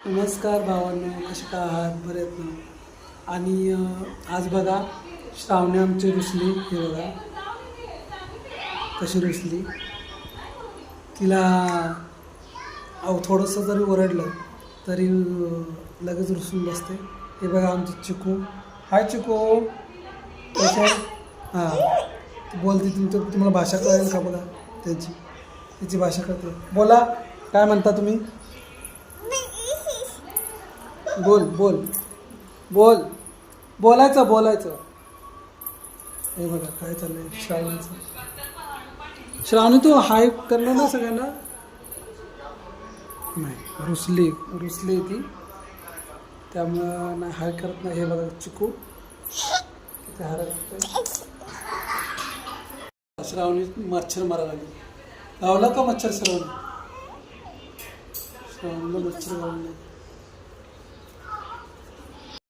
नमस्कार भावांनो, कसे काय आहात? बरे आहेत ना? आणि आज बघा श्रावणी आमची रुसली. हे बघा कशी रुसली. तिला थोडंसं जरी ओरडलं तरी लगेच रुसून बसते. हे बघा आमची चिकू. हाय चिकू, कसे? हां, ती बोलते. तुम्हाला भाषा कळेल का? बघा तिची भाषा कळते. बोला, काय म्हणता तुम्ही? बोल बोल बोल बोलायचं. हे बघा काय चाललंय श्रावणीचं. श्रावणी तू हाय करणार ना सगळ्यांना? नाही, रुसली ती, त्यामुळं नाही हाय करत नाही. हे बघा चिकू किती हरकतंय. श्रावणी मच्छर मारायला लागली. लावला का मच्छर? श्रावणीला मच्छर लावून